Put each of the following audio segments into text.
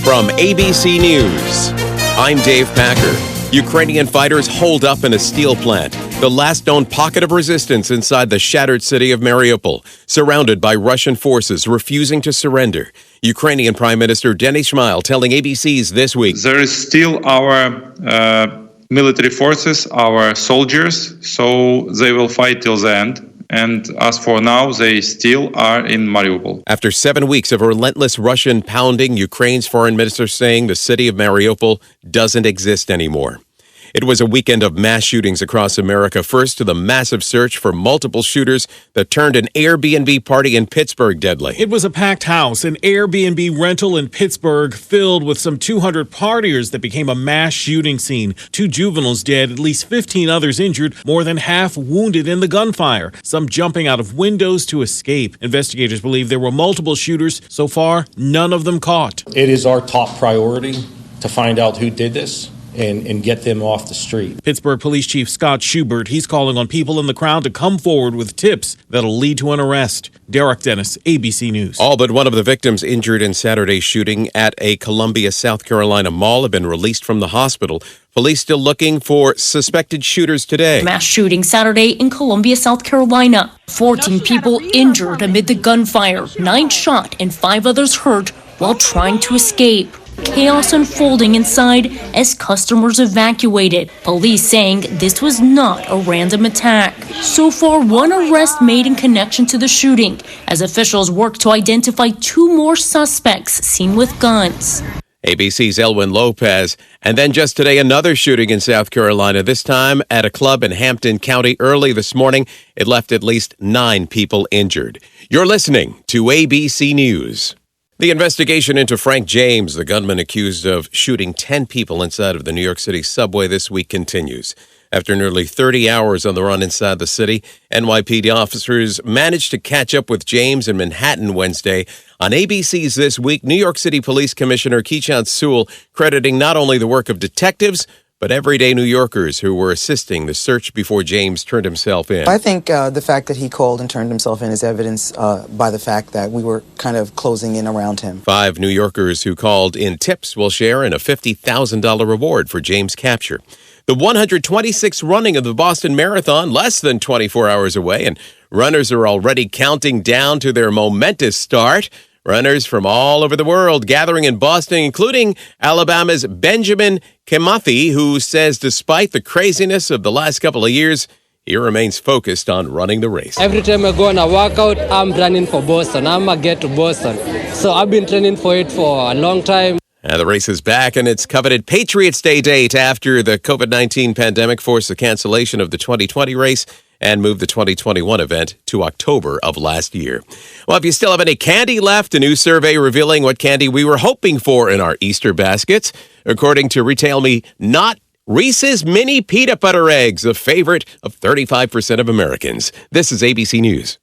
From ABC News, I'm Dave Packer. Ukrainian fighters holed up in a steel plant, the last known pocket of resistance inside the shattered city of Mariupol, surrounded by Russian forces refusing to surrender. Ukrainian Prime Minister Denis Shmyhal telling ABC's This Week. There is still our military forces, our soldiers, so they will fight till the end. And as for now, they still are in Mariupol. After 7 weeks of relentless Russian pounding, Ukraine's foreign minister saying the city of Mariupol doesn't exist anymore. It was a weekend of mass shootings across America, first to the massive search for multiple shooters that turned an Airbnb party in Pittsburgh deadly. It was a packed house, an Airbnb rental in Pittsburgh filled with some 200 partiers that became a mass shooting scene. 2 juveniles dead, at least 15 others injured, more than half wounded in the gunfire, some jumping out of windows to escape. Investigators believe there were multiple shooters. So far, none of them caught. It is our top priority to find out who did this and get them off the street. Pittsburgh Police Chief Scott Schubert, he's calling on people in the crowd to come forward with tips that'll lead to an arrest. Derek Dennis, ABC News. All but one of the victims injured in Saturday's shooting at a Columbia, South Carolina mall have been released from the hospital. Police still looking for suspected shooters today. Mass shooting Saturday in Columbia, South Carolina. 14 people injured amid the gunfire, 9 shot and 5 others hurt while trying to escape. Chaos unfolding inside as customers evacuated. Police saying this was not a random attack. So far, 1 arrest made in connection to the shooting as officials work to identify 2 more suspects seen with guns. ABC's Elwin Lopez. And then just today, another shooting in South Carolina, this time at a club in Hampton County early this morning. It left at least 9 people injured. You're listening to ABC News. The investigation into Frank James, the gunman accused of shooting 10 people inside of the New York City subway this week, continues. After nearly 30 hours on the run inside the city, NYPD officers managed to catch up with James in Manhattan Wednesday. On ABC's This Week, New York City Police Commissioner Keechant Sewell crediting not only the work of detectives, but everyday New Yorkers who were assisting the search before James turned himself in. I think the fact that he called and turned himself in is evidence by the fact that we were kind of closing in around him. 5 New Yorkers who called in tips will share in a $50,000 reward for James' capture. The 126th running of the Boston Marathon, less than 24 hours away, and runners are already counting down to their momentous start. Runners from all over the world gathering in Boston, including Alabama's Benjamin Kimathi, who says despite the craziness of the last couple of years, he remains focused on running the race. Every time I go on a workout, I'm running for Boston. I'm going to get to Boston. So I've been training for it for a long time. The race is back, and its coveted Patriots Day date after the COVID-19 pandemic forced the cancellation of the 2020 race and moved the 2021 event to October of last year. Well, if you still have any candy left, a new survey revealing what candy we were hoping for in our Easter baskets. According to Retail Me, not Reese's Mini Peanut Butter Eggs, a favorite of 35% of Americans. This is ABC News.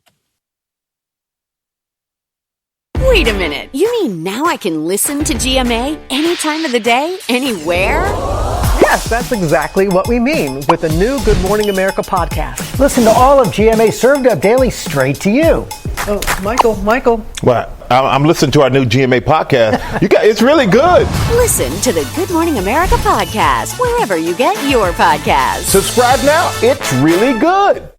Wait a minute. You mean now I can listen to GMA any time of the day, anywhere? Yes, that's exactly what we mean with the new Good Morning America podcast. Listen to all of GMA served up daily straight to you. Oh, Michael. What? I'm listening to our new GMA podcast. It's really good. Listen to the Good Morning America podcast wherever you get your podcasts. Subscribe now. It's really good.